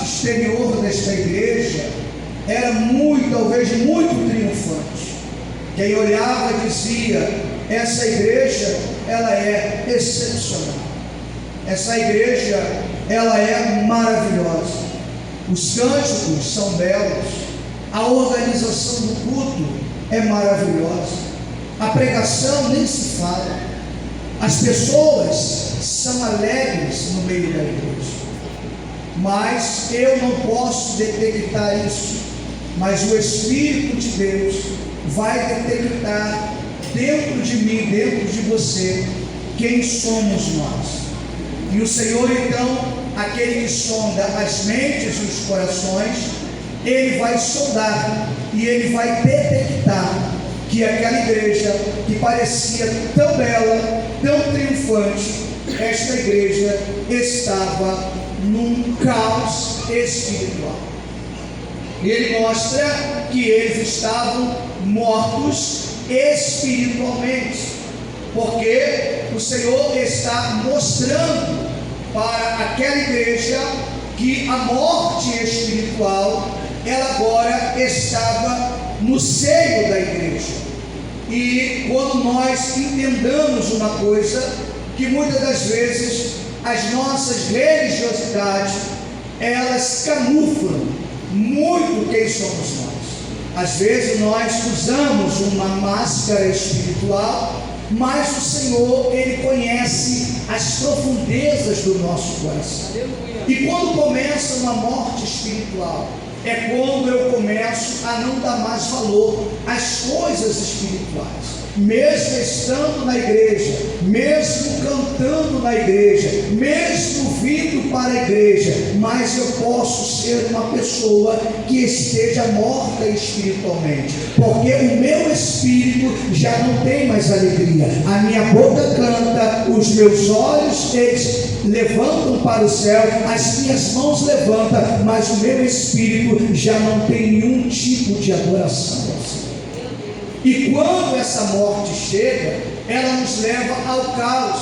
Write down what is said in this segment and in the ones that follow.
parte exterior desta igreja era talvez muito triunfante. Quem olhava dizia: essa igreja, ela é excepcional. Essa igreja, ela é maravilhosa. Os cânticos são belos. A organização do culto é maravilhosa. A pregação nem se fala. As pessoas são alegres no meio da igreja. Mas eu não posso detectar isso. Mas o Espírito de Deus vai detectar dentro de mim, dentro de você, quem somos nós. E o Senhor, então, aquele que sonda as mentes e os corações, Ele vai sondar e Ele vai detectar que aquela igreja que parecia tão bela, tão triunfante, esta igreja estava num caos espiritual. E Ele mostra que eles estavam mortos espiritualmente, porque o Senhor está mostrando para aquela igreja que a morte espiritual, ela agora estava no seio da igreja. E quando nós entendamos uma coisa, que muitas das vezes as nossas religiosidades, elas camuflam muito quem somos nós. Às vezes nós usamos uma máscara espiritual, mas o Senhor, Ele conhece as profundezas do nosso coração. E quando começa uma morte espiritual, é quando eu começo a não dar mais valor às coisas espirituais. Mesmo estando na igreja, mesmo cantando na igreja, mesmo vindo para a igreja, mas eu posso ser uma pessoa que esteja morta espiritualmente, porque o meu espírito já não tem mais alegria, a minha boca canta, os meus olhos eles levantam para o céu, as minhas mãos levantam, mas o meu espírito já não tem nenhum tipo de adoração. E quando essa morte chega, ela nos leva ao caos,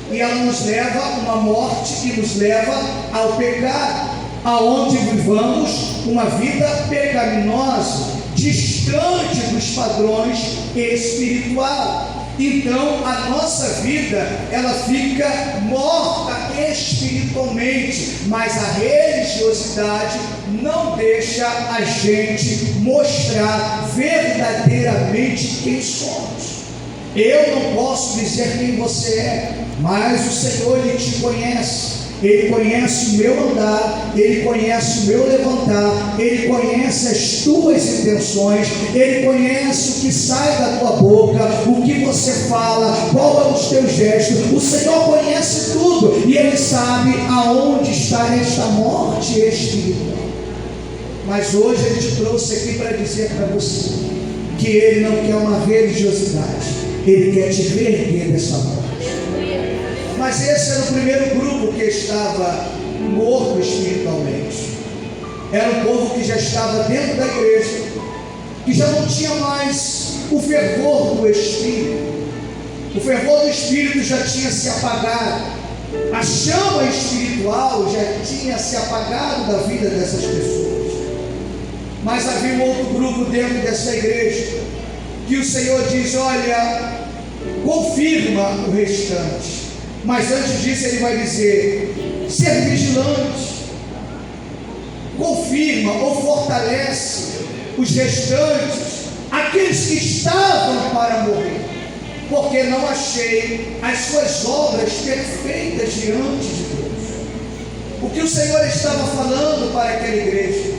e ela nos leva a uma morte que nos leva ao pecado, aonde vivamos uma vida pecaminosa, distante dos padrões espirituais. Então a nossa vida, ela fica morta espiritualmente, mas a religiosidade não deixa a gente mostrar verdadeiramente quem somos. Eu não posso dizer quem você é, mas o Senhor, Ele te conhece. Ele conhece o meu andar, Ele conhece o meu levantar, Ele conhece as tuas intenções, Ele conhece o que sai da tua boca, o que você fala, qual é os teus gestos. O Senhor conhece tudo e Ele sabe aonde está esta morte espiritual. Mas hoje Ele te trouxe aqui para dizer para você que Ele não quer uma religiosidade, Ele quer te reerguer dessa morte. Mas esse era o primeiro grupo que estava morto espiritualmente. Era um povo que já estava dentro da igreja, que já não tinha mais o fervor do Espírito. O fervor do Espírito já tinha se apagado. A chama espiritual já tinha se apagado da vida dessas pessoas. Mas havia um outro grupo dentro dessa igreja, que o Senhor diz: olha, confirma o restante. Mas antes disso Ele vai dizer: ser vigilante, confirma ou fortalece os restantes, aqueles que estavam para morrer, porque não achei as suas obras perfeitas diante de Deus. O que o Senhor estava falando para aquela igreja?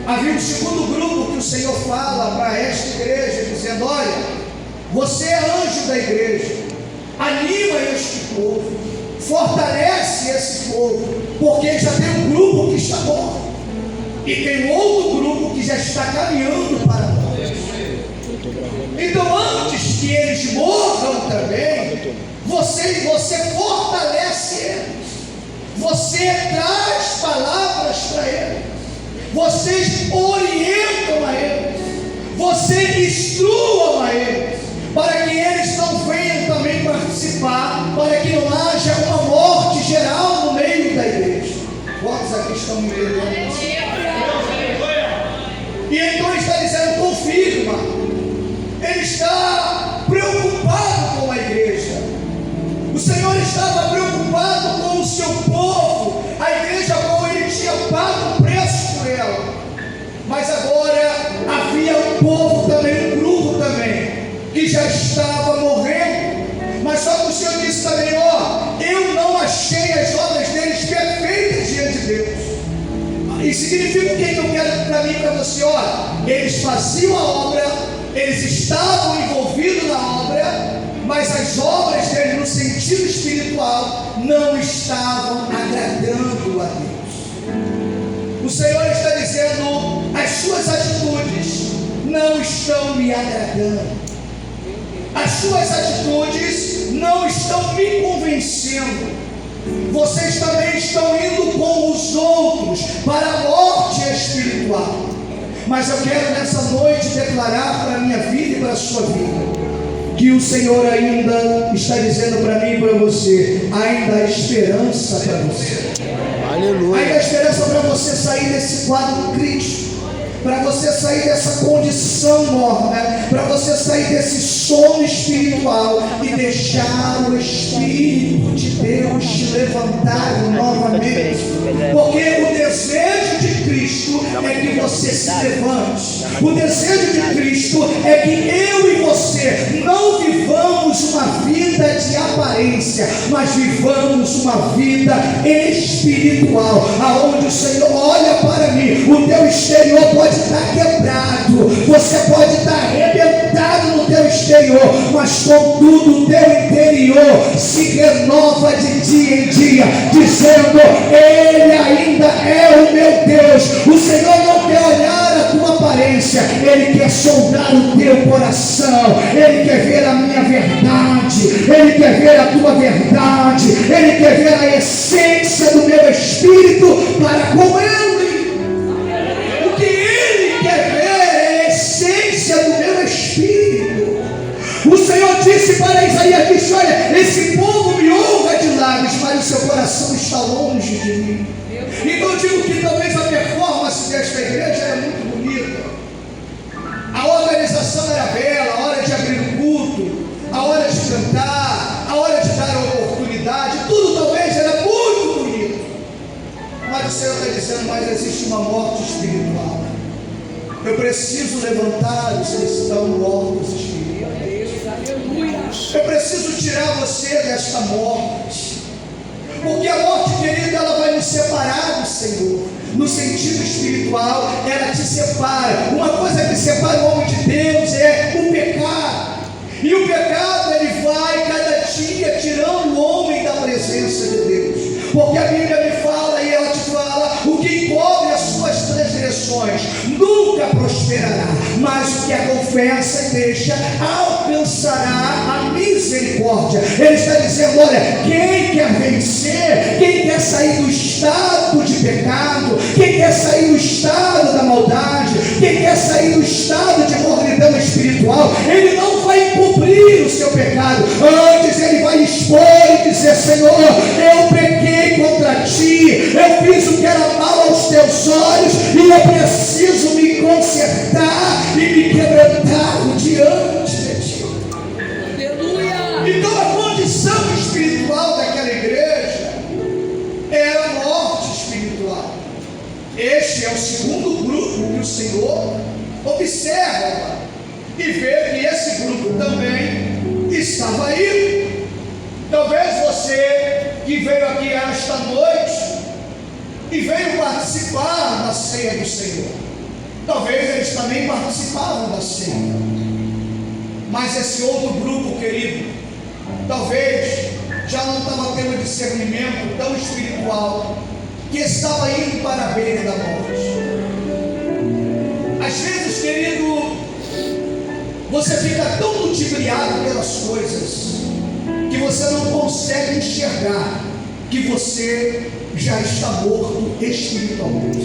Havia um segundo grupo que o Senhor fala para esta igreja, dizendo: olha, você é anjo da igreja, anima este povo, fortalece esse povo, porque já tem um grupo que está morto, e tem outro grupo que já está caminhando para a morte. Então, antes que eles morram também, você fortalece eles, você traz palavras para eles, vocês orientam a eles, vocês instruam a eles, para que eles não venham também participar, para que não haja uma morte geral no meio da igreja. Quantos aqui que estão me entendendo? E então ele está dizendo, confirma. Ele está preocupado com a igreja. O Senhor estava preocupado com o seu povo, a igreja como ele tinha pago um preço por ela. Mas agora havia um povo também, um grupo também, que já estava morrendo. Mas só que o Senhor disse também, eu não achei as obras deles perfeitas diante de Deus. E significa o que eu quero para mim e para você? Eles faziam a obra, eles estavam envolvidos na obra, mas as obras deles no sentido espiritual não estavam agradando a Deus. O Senhor está dizendo, as suas atitudes não estão me agradando, as suas atitudes não estão me convencendo. Vocês também estão indo com os outros para a morte espiritual. Mas eu quero nessa noite declarar para a minha vida e para a sua vida, que o Senhor ainda está dizendo para mim e para você, ainda há esperança para você. Aleluia. Ainda há esperança para você sair desse quadro crítico, para você sair dessa condição morna, para você sair desse sono espiritual e deixar o Espírito de Deus te levantar novamente. Porque o desejo de Cristo é que você se levante. O desejo de Cristo é que eu e você não vivamos uma vida de aparência, mas vivamos uma vida espiritual, aonde o Senhor olha para mim. O teu exterior pode estar quebrado, você pode estar arrebentado no teu exterior, mas contudo o teu interior se renova de dia em dia, dizendo, Ele ainda é o meu Deus. O Senhor não quer olhar a tua aparência, Ele quer sondar o teu coração, Ele quer ver a minha verdade, Ele quer ver a tua verdade, Ele quer ver a essência do meu espírito para com Ele. O que Ele quer ver é a essência do meu espírito. O Senhor disse para Isaías, disse, olha, esse povo me honra de lábios, mas o seu coração está longe de mim. Então eu digo que talvez a performance desta igreja era muito bonita, a organização era bela, a hora de abrir o culto, a hora de cantar, a hora de dar a oportunidade, tudo talvez era muito bonito. Mas o Senhor está dizendo, mas existe uma morte espiritual. Eu preciso levantar os que estão mortos espiritualmente. Eu preciso tirar você desta morte. Porque a morte, querida, ela vai nos separar do Senhor. No sentido espiritual, ela te separa. Uma coisa que separa o homem de Deus é o pecado. E o pecado, ele vai cada dia tirando o homem da presença de Deus. Porque a Bíblia me fala e ela te fala, o que encobre as suas transgressões nunca prosperará, mas o que a confessa e deixa alcançará a misericórdia. Ele está dizendo, olha, quem quer vencer, quem quer sair do estado de pecado, quem quer sair do estado da maldade, quem quer sair do estado de mornidão espiritual, ele não vai encobrir o seu pecado, antes ele vai expor e dizer, Senhor, eu pequei contra ti, eu fiz o que era mal aos teus olhos e eu preciso me consertar e me quebrantar diante de ti. Aleluia. Então a condição espiritual daquela igreja era a morte espiritual. Este é o segundo grupo que o Senhor observa e vê que esse grupo também estava aí. Talvez você que veio aqui esta noite e veio participar da ceia do Senhor, talvez eles também participavam da ceia, mas esse outro grupo, querido, talvez já não estava tendo discernimento tão espiritual, que estava indo para a beira da morte. Às vezes, querido, você fica tão ludibriado pelas coisas que você não consegue enxergar que você já está morto espiritualmente.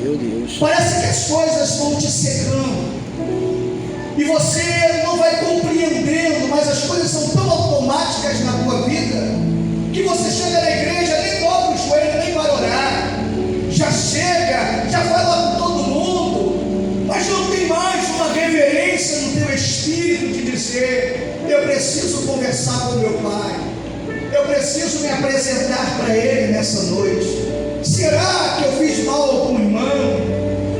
Meu Deus. Parece que as coisas vão te secando e você não vai compreendendo, mas as coisas são tão automáticas na tua vida que você chega na igreja, nem dobra o joelho nem para orar, do meu Pai. Eu preciso me apresentar para Ele nessa noite. Será que eu fiz mal a algum irmão?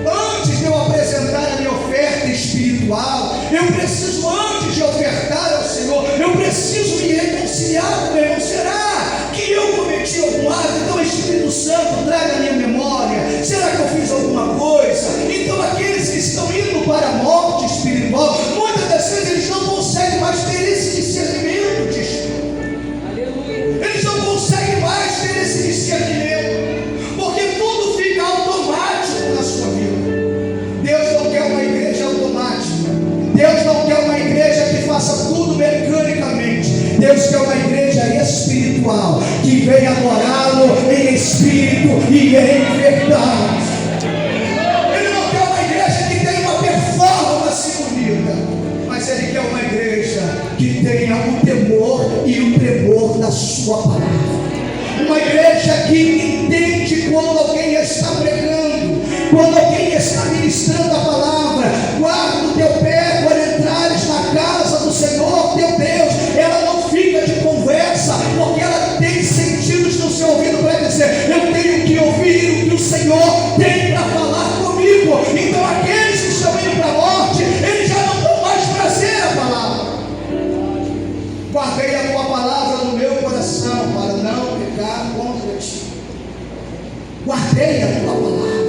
Antes de eu apresentar a minha oferta espiritual, eu preciso, antes de ofertar ao Senhor, eu preciso me reconciliar com meu irmão. Será que eu cometi algum ato? Então, Espírito Santo, traga a minha memória. Será que eu fiz alguma coisa? Então, aqueles que estão indo para a morte espiritual, muitas das vezes eles não conseguem mais ter esse discernimento de espírito. Aleluia. Eles não conseguem mais ter esse discernimento, porque tudo fica automático na sua vida. Deus não quer uma igreja automática. Deus não quer uma igreja que faça tudo mecanicamente. Deus quer uma igreja espiritual, que venha adorá-lo em espírito e em verdade. Ele não quer uma igreja que tenha uma performance bonita, mas Ele quer uma igreja que tenha o temor e o tremor da sua palavra. Uma igreja que entende quando alguém está pregando, quando alguém está ministrando a palavra. Guarda o teu pé quando entrares na casa do Senhor teu Deus. Ela não fica de conversa, porque ela tem sentidos no seu ouvido para dizer: eu tenho que ouvir o que o Senhor tem para falar comigo. Então aqueles que estão indo para a morte, eles já não dão mais prazer à palavra. Guardei a tua palavra no meu coração para não pecar contra ti. Guardei a tua palavra.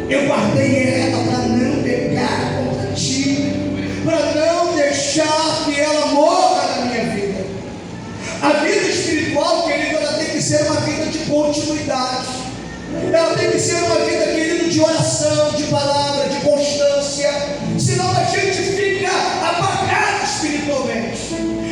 Eu guardei ela para não pecar contra ti, para não deixar que ela morra na minha vida. A vida espiritual, querido, ela tem que ser uma vida de continuidade. Ela tem que ser uma vida, querido, de oração, de palavra, de constância. Senão a gente fica apagado espiritualmente.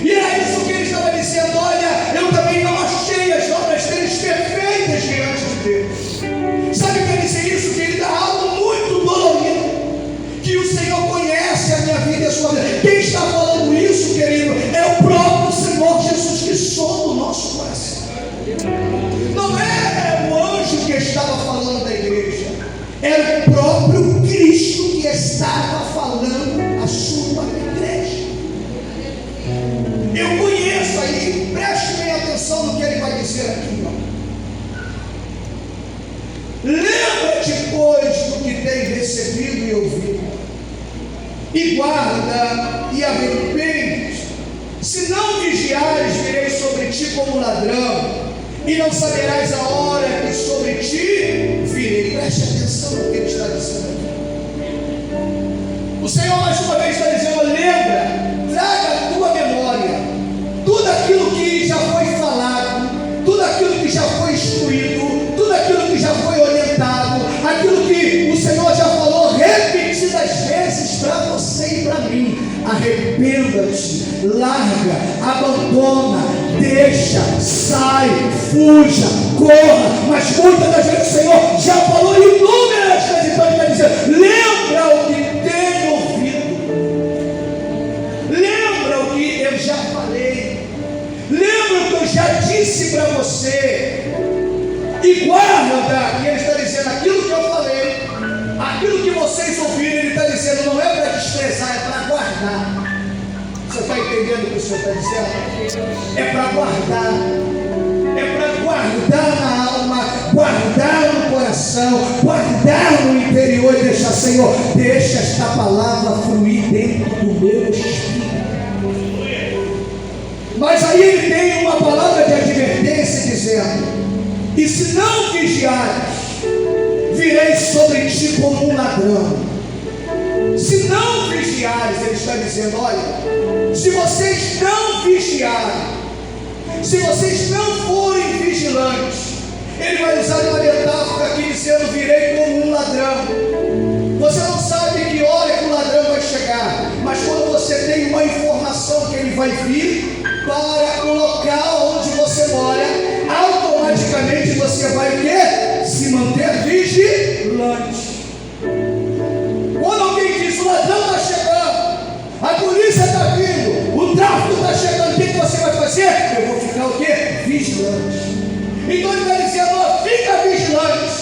E era isso que ele estava dizendo: olha, eu também não achei as obras deles perfeitas diante de Deus. Sabe o que quer dizer isso, querido? É algo muito dolorido, que o Senhor conhece a minha vida e a sua vida. Quem está falando isso, querido, é o próprio Senhor Jesus, que sonda o nosso coração. Não é o anjo que estava falando da igreja, era o próprio Cristo que estava falando a sua igreja. Eu conheço aí, preste bem atenção no que ele vai dizer aqui, ó. Lembra-te, pois, do que tens recebido e ouvido, e guarda e arrepende. Se não vigiares, virei sobre ti como ladrão, e não saberás a hora que sobre ti virei. Preste atenção no que ele está dizendo aqui. O Senhor mais uma vez está dizendo: lembra, traga a tua memória tudo aquilo que já foi falado, tudo aquilo que já foi instruído, tudo aquilo que já foi orientado, aquilo que o Senhor já falou repetidas vezes para você e para mim. Arrependa-te, larga, abandona, deixa, sai, fuja, corra. Mas muitas das vezes o Senhor já falou inúmeras vezes, então ele vai dizer: lembra o que tem ouvido, lembra o que eu já falei, lembra o que eu já disse para você, e guarda. E ele está dizendo: aquilo que eu falei, aquilo que vocês ouviram, ele está dizendo, não é para desprezar, é para guardar. Você está entendendo o que o Senhor está dizendo? É para guardar, é para guardar na alma, guardar no coração, guardar no interior e deixar: Senhor, deixa esta palavra fluir dentro do meu espírito. Mas aí ele tem uma palavra de advertência dizendo: e se não vigiares, virei sobre ti como um ladrão. Se não vigiares, ele está dizendo: olha, se vocês não vigiarem, se vocês não forem vigilantes, ele vai usar uma metáfora aqui dizendo: virei como um ladrão. Você não sabe que hora que o ladrão vai chegar, mas quando você tem uma informação que ele vai vir para o local onde você mora, automaticamente você vai o quê? Se manter vigilante. Quando alguém diz: o ladrão está chegando, a polícia está vindo, o tráfico está chegando, o que você vai fazer? Eu vou ficar o quê? Vigilante. Então ele está dizendo: ó, fica vigilante,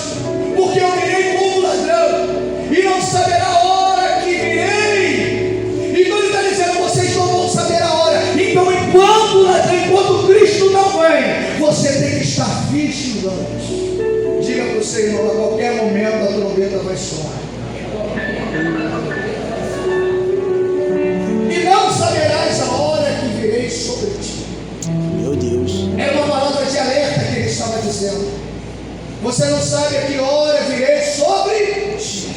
porque eu virei como ladrão, e não saberá a hora que virei. Então ele está dizendo: vocês não vão saber a hora. Então enquanto vigilante. Diga para o seu irmão, a qualquer momento a trombeta vai soar. E não saberás a hora que virei sobre ti. Meu Deus. Era uma palavra de alerta que ele estava dizendo. Você não sabe a que hora virei sobre ti.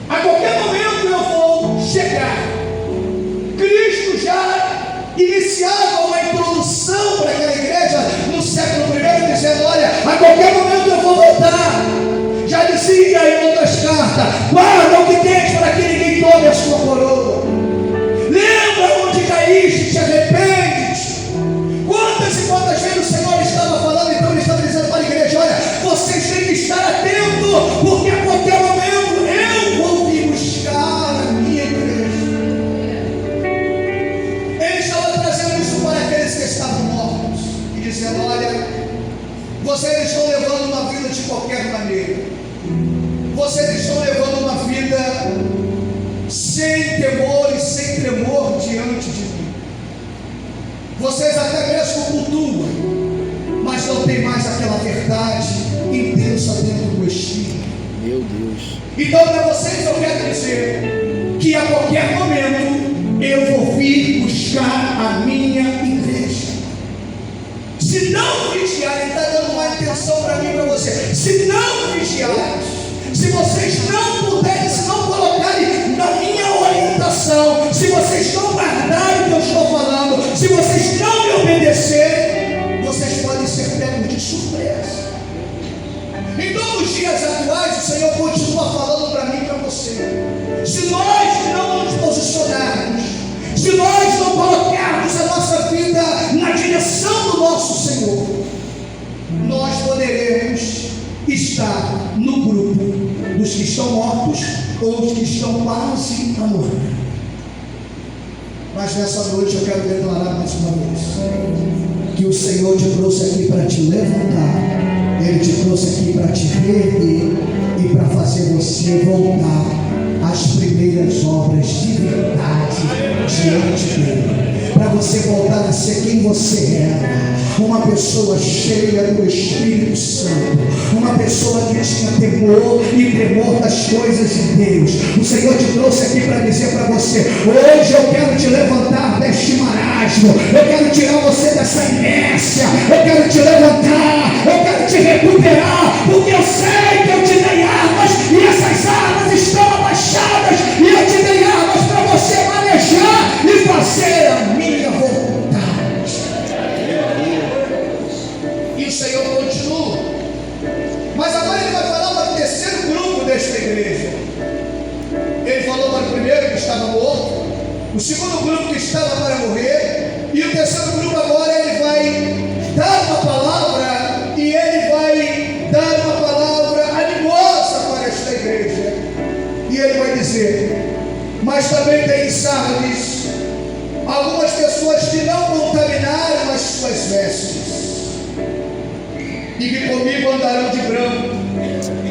A qualquer momento eu vou chegar. Cristo já iniciava uma introdução para aquela igreja no século I, dizendo: olha, a qualquer momento eu vou voltar. Já dizia em outras cartas: guarda o que tens para que ninguém tome a sua coroa. Lembra onde caíste, te arrepende. Quantas e quantas vezes o Senhor estava falando, então ele estava dizendo para a igreja: olha, vocês têm que estar atentos, porque a qualquer momento eu vou vir buscar a minha igreja. Ele estava trazendo isso para aqueles que estavam mortos e dizendo: olha, vocês estão levando uma vida de qualquer maneira. Vocês estão levando uma vida sem temor e sem tremor diante de mim. Vocês até mesmo cultuam, mas não tem mais aquela verdade intensa dentro do Espírito. Meu Deus. Então para vocês eu quero dizer que a qualquer momento eu vou vir buscar a minha igreja. Se não vigiarem, ele está dando uma intenção para mim e para você. Se não vigiarem, se vocês não puderem, se não colocarem na minha orientação, se vocês não guardarem o que eu estou falando, se vocês não me obedecerem, vocês podem ser pegos de surpresa. Então, nos dias atuais, o Senhor continua falando para mim e para você. Se nós não nos posicionarmos, se nós não colocarmos a nossa vida na direção do nosso Senhor, nós poderemos estar no grupo dos que estão mortos ou dos que estão quase a morrer. Mas nessa noite eu quero declarar mais uma vez que o Senhor te trouxe aqui para te levantar. Ele te trouxe aqui para te reerguer e para fazer você voltar às primeiras obras de verdade diante dele. Para você voltar a ser quem você era, uma pessoa cheia do Espírito Santo, uma pessoa que tinha temor e tremor das coisas de Deus. O Senhor te trouxe aqui para dizer para você: hoje eu quero te levantar deste marasmo, eu quero tirar você dessa inércia, eu quero te levantar, eu quero te recuperar, porque eu sei que eu te dei armas e essas armas estão abaixadas, e eu te dei armas para você manejar e fazer a minha vontade. E o Senhor continua, mas agora ele vai falar para o terceiro grupo desta igreja. Ele falou para o primeiro que estava morto, o segundo grupo que estava para morrer, e o terceiro grupo agora ele vai dar uma palavra, e ele vai dar uma palavra animosa para esta igreja. E ele vai dizer: mas também tem em Sardes algumas pessoas que não contaminaram as suas vestes, e que comigo andarão de branco,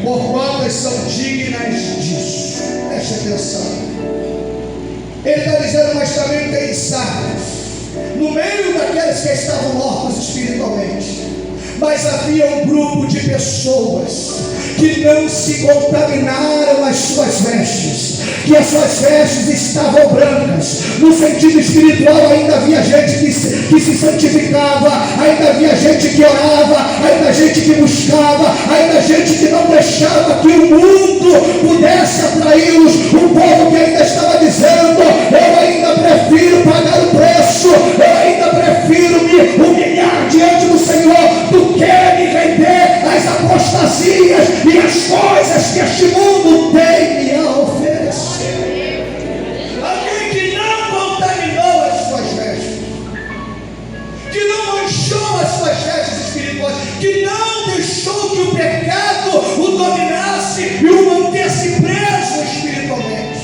porquanto são dignas disso. Preste atenção. Ele está dizendo: mas também tem em Sardes, no meio daqueles que estavam mortos espiritualmente, mas havia um grupo de pessoas que não se contaminaram as suas vestes, que as suas vestes estavam brancas. No sentido espiritual, ainda havia gente que se santificava, ainda havia gente que orava, ainda gente que buscava, ainda gente que não deixava que o mundo pudesse atraí-los. Um povo que ainda estava dizendo: eu ainda prefiro pagar o preço, eu ainda prefiro me humilhar diante do Senhor do que me render às apostasias e às coisas que este mundo tem me a oferecer. Alguém que não contaminou as suas vestes, que não manchou as suas vestes espirituais, que não deixou que o pecado o dominasse e o mantesse preso espiritualmente.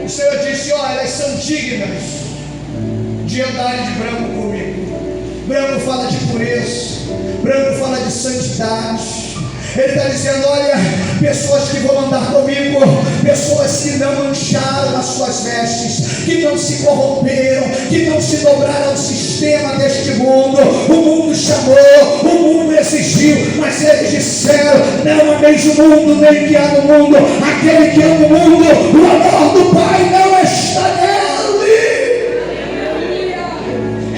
O Senhor disse: olha, elas são dignas de andarem de branco comigo. Branco fala de pureza, branco fala de santidade. Ele está dizendo: olha, pessoas que vão andar comigo, pessoas que não mancharam as suas vestes, que não se corromperam, que não se dobraram ao sistema deste mundo. O mundo chamou, o mundo exigiu, mas eles disseram: não ameis o mundo, nem que há no mundo. Aquele que ama o mundo, o amor do Pai não está nele.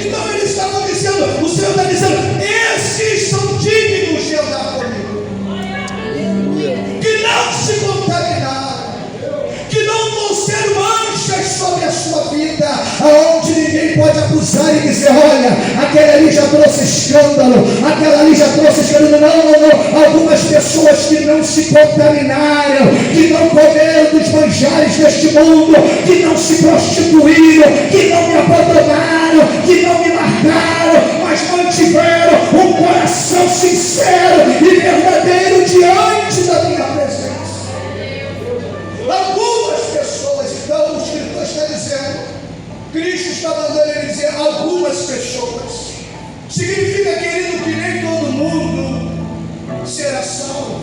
Então eles estavam dizendo, o Senhor está dizendo: esses são dignos de andar comigo, que não se contaminaram, que não vão ser manchas sobre a sua vida, aonde ninguém pode acusar e dizer: olha, aquele ali já trouxe escândalo, aquela ali já trouxe escândalo. Não. Algumas pessoas que não se contaminaram, que não comeram dos manjares deste mundo, que não se prostituíram, que não me abandonaram, que não me largaram, mas mantiveram um coração sincero e verdadeiro diante da minha presença. Algumas pessoas, então o escritor está dizendo, Cristo está mandando ele dizer algumas pessoas. Significa, querido, que nem todo mundo será salvo,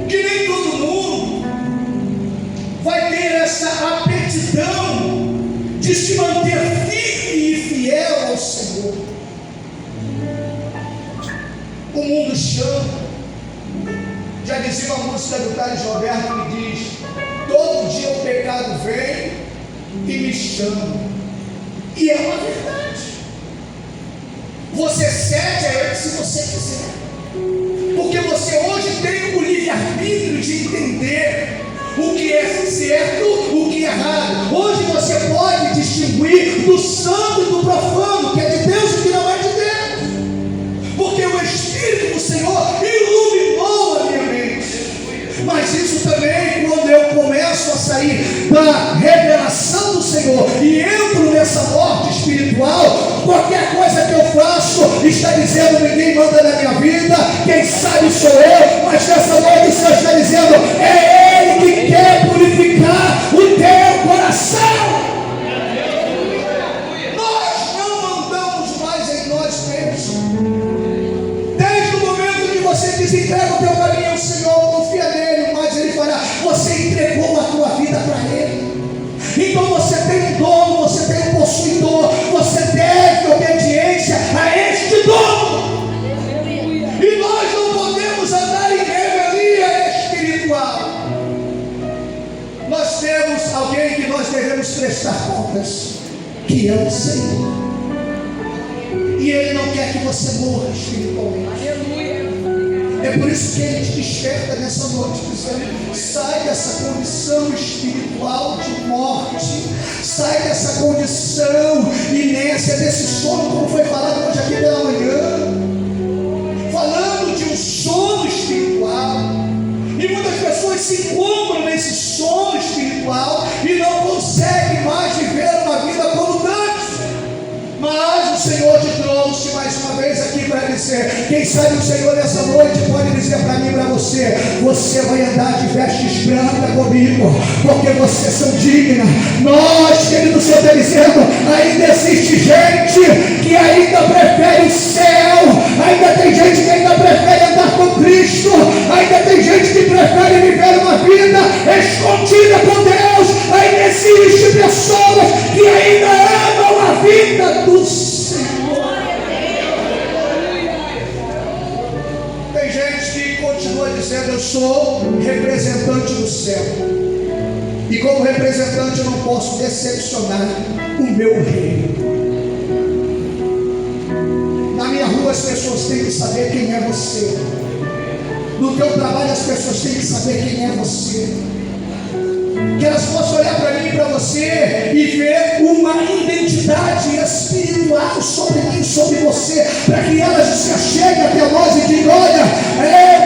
que nem todo mundo vai ter essa aptidão de se manter firme e fiel ao Senhor. O mundo chama. Já dizia uma música do Carlos Roberto que diz: todo dia o pecado vem e me chama. E é uma verdade. Você cede a ele se você quiser, porque você hoje tem o livre-arbítrio de entender o que é certo, o que é errado. Hoje você pode distinguir do santo e do profano, que é de Deus e que não é de Deus, porque o Espírito do Senhor iluminou a minha mente. Mas isso também, quando eu começo a sair da revelação do Senhor e entro nessa morte espiritual, qualquer coisa que eu faço está dizendo: ninguém manda na minha vida, quem sabe sou eu. Mas nessa noite o Senhor está dizendo: é Ele que quer purificar o teu coração. Nós não andamos mais em nós mesmos. Desde o momento que você desentrega o teu caminho ao Senhor, confia nele, mas Ele fará. Você entregou a tua vida para Ele. Então você tem um dono, você tem um possuidor, você deve obediência a este dono. E nós não podemos andar em revelia espiritual. Nós temos alguém que nós devemos prestar contas, que é o Senhor. E Ele não quer que você morra espiritualmente. É por isso que Ele te desperta nessa noite, dizendo: sai dessa condição espiritual de morte, sai dessa condição inércia, desse sono, como foi falado hoje aqui pela manhã, falando de um sono espiritual. E muitas pessoas se encontram nesse sono espiritual e não conseguem mais viver uma vida como antes. Mas o Senhor te trouxe mais uma vez aqui para dizer: quem sabe o Senhor nessa noite pode dizer para mim e para você: você vai andar de vestes brancas comigo, porque vocês são dignas. Nós, querido, o Senhor está dizendo: ainda existe gente que ainda prefere o céu, ainda tem gente que ainda prefere andar com Cristo, ainda tem gente que prefere viver uma vida escondida com Deus, ainda existe pessoas que ainda amam a vida do Senhor. Tem gente que continua dizendo: eu sou representante do céu, e como representante eu não posso decepcionar o meu rei. Na minha rua as pessoas têm que saber quem é você. No teu trabalho as pessoas têm que saber quem é você. Que elas possam olhar para mim e para você e ver uma identidade espiritual sobre mim, sobre você, para que elas se acheguem até nós e digam: olha,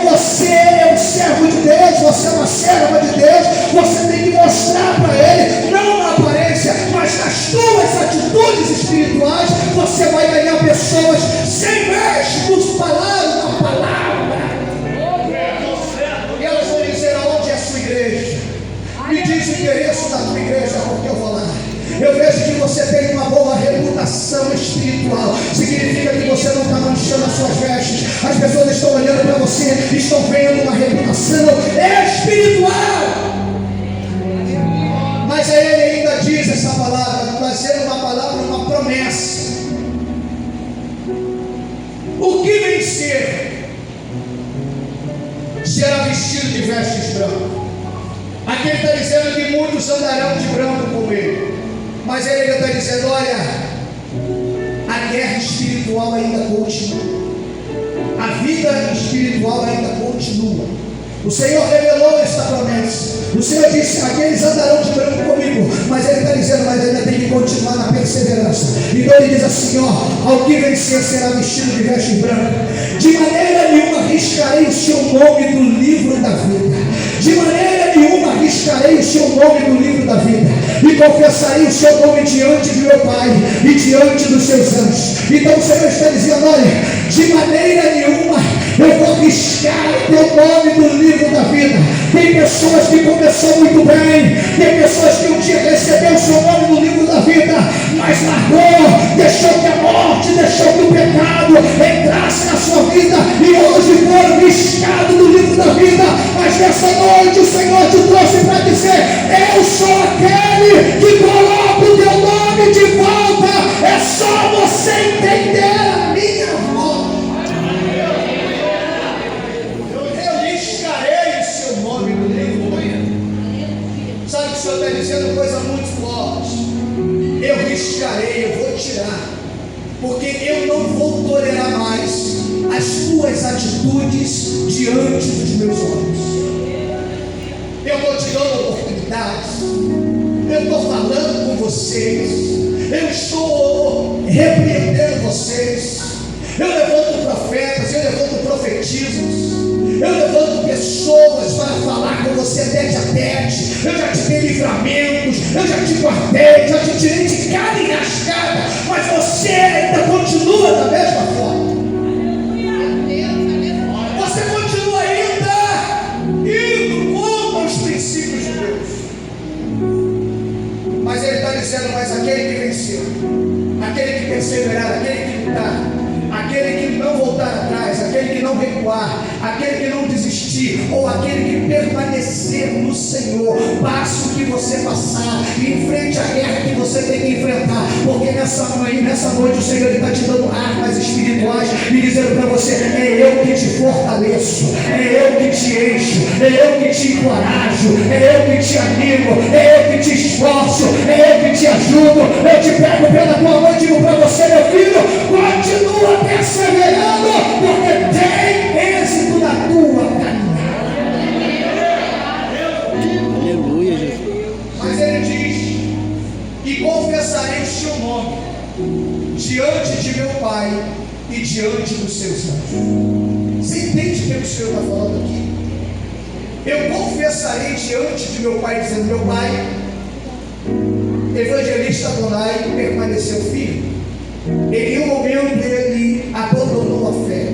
você é um servo de Deus, você é uma serva de Deus. Você tem que mostrar para Ele, não na aparência, mas nas tuas atitudes espirituais. Você vai ganhar pessoas sem mexer palavras na palavra, e elas vão dizer: aonde é a sua igreja? Me diz o endereço da tua igreja, porque eu vou lá. Eu vejo que você tem uma boa reputação espiritual. Significa que você não está manchando as suas vestes. As pessoas desenvolvendo uma reputação espiritual. Mas aí ele ainda diz essa palavra, trazendo uma palavra, uma promessa. O que vencer será vestido de vestes brancas. Aqui ele está dizendo que muitos andarão de branco com ele. Mas ele está dizendo, olha, a guerra espiritual ainda continua. A vida espiritual ainda continua. O Senhor revelou esta promessa. O Senhor disse, aqueles andarão de branco comigo. Mas ele está dizendo, mas ainda tem que continuar na perseverança. Então ele diz assim, ó, ao que vencer será vestido de vestes brancas. De maneira nenhuma riscarei o seu nome do livro da vida. De maneira nenhuma riscarei o seu nome do livro da vida. E confessarei o seu nome diante de meu Pai e diante dos seus anjos. Então o Senhor está dizendo, olha, de maneira nenhuma eu vou riscar o teu nome do livro da vida. Tem pessoas que começou muito bem, tem pessoas que um dia recebeu o seu nome no livro da vida, mas largou, deixou que a morte, deixou que o pecado entrasse na sua vida e hoje foram riscados do livro da vida. Mas nessa noite o Senhor te trouxe para dizer, eu sou aquele que coloca o teu nome de volta. É só você entender a minha voz. Sabe que o Senhor está dizendo coisa muito forte. Eu riscarei, eu vou tirar, porque eu não vou tolerar mais as tuas atitudes diante dos meus olhos. Eu estou te dando oportunidades, eu estou falando com vocês, eu estou repreendendo vocês, eu levanto profetas, eu levanto profetismos, eu levanto pessoas para falar com você tete a tete. Eu já te dei livramentos, eu já te guardei, já te tirei de cada enrascada, mas você ainda continua da mesma forma. Você continua ainda indo contra os princípios de Deus. Mas ele está dizendo, mas aquele que venceu, aquele que perseverar, aquele que lutar, aquele que não voltar atrás, aquele que não recuar, aquele que não desistir, ou aquele que permanecer no Senhor, passe o que você passar, enfrente a guerra que você tem que enfrentar, porque nessa noite o Senhor está te dando armas espirituais e dizendo para você, é eu que te fortaleço, é eu que te encho, é eu que te encorajo, é eu que te animo, é eu que te esforço, é eu que te ajudo. Eu te pego pela tua mão e digo para você, meu filho, continua perseverando, porque tem êxito na tua caminhada. Aleluia, Jesus. Mas ele diz, e confessarei o seu nome diante de meu Pai e diante dos seus anjos. Você entende o que o Senhor está falando aqui? Eu confessarei diante de meu Pai, dizendo, meu Pai, evangelista Adonai permaneceu firme. Em um momento ele abandonou a fé,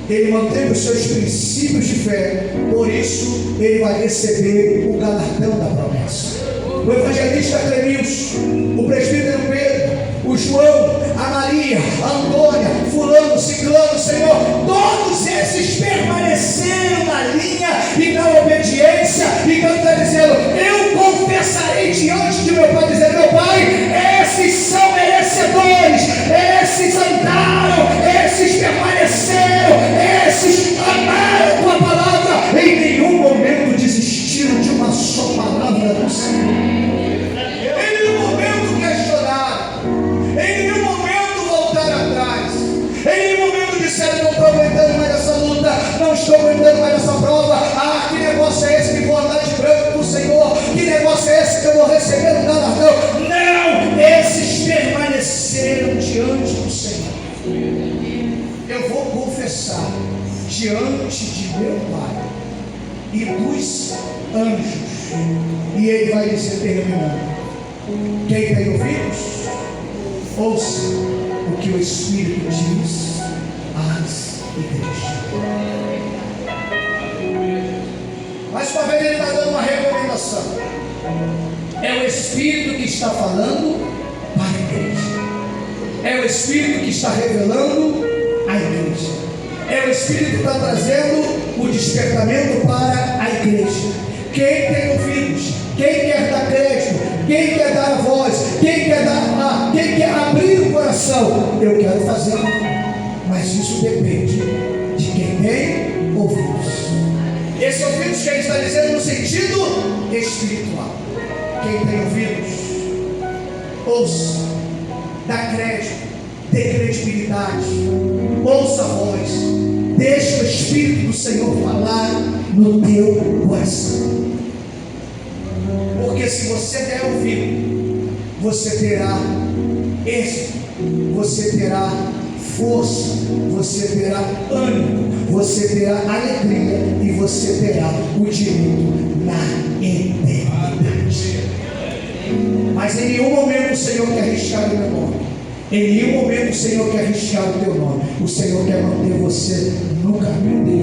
ele manteve os seus princípios de fé, por isso ele vai receber o galardão da promessa. O evangelista Clemilson, o presbítero Pedro, o João, a Maria, a Antônia, fulano, ciclano, Senhor, todos esses permaneceram na linha e na obediência. Então está dizendo, eu confessarei diante de meu Pai, dizendo, meu Pai, esses são merecedores, esses andaram, esses permaneceram, esses amaram tua palavra, em nenhum momento desistiram de uma só palavra do Senhor. Em nenhum momento questionaram, em nenhum momento voltaram atrás, em nenhum momento disseram, não estou aguentando mais essa luta, não estou aguentando mais essa prova. Ah, que negócio é esse que vou andar de branco com o Senhor? Que negócio é esse que eu vou receber um galardão? Não, esses permaneceram diante do Senhor. Eu vou confessar diante de meu Pai e dos anjos, e ele vai dizer, terminando, quem tem ouvidos, ouça o que o Espírito diz às igrejas. Mas uma vez ele está dando uma recomendação. É o Espírito que está falando para a igreja, é o Espírito que está revelando a igreja. É o Espírito que está trazendo o despertamento para a igreja. Quem tem ouvidos, quem quer dar crédito, quem quer dar a voz, quem quer abrir o coração, eu quero fazer. Mas isso depende de quem tem ouvidos. Esse ouvidos que a gente está dizendo no sentido espiritual. Quem tem ouvidos, ouça, dá crédito, dê credibilidade, ouça a voz, deixa o Espírito do Senhor falar no teu coração. Porque se você der ouvido, você terá êxito, você terá força, você terá ânimo, você terá alegria e você terá o direito na eternidade. Mas em nenhum momento o Senhor quer arriscar o meu nome. Em nenhum momento o Senhor quer arriscar o teu nome. O Senhor quer manter você no caminho dele.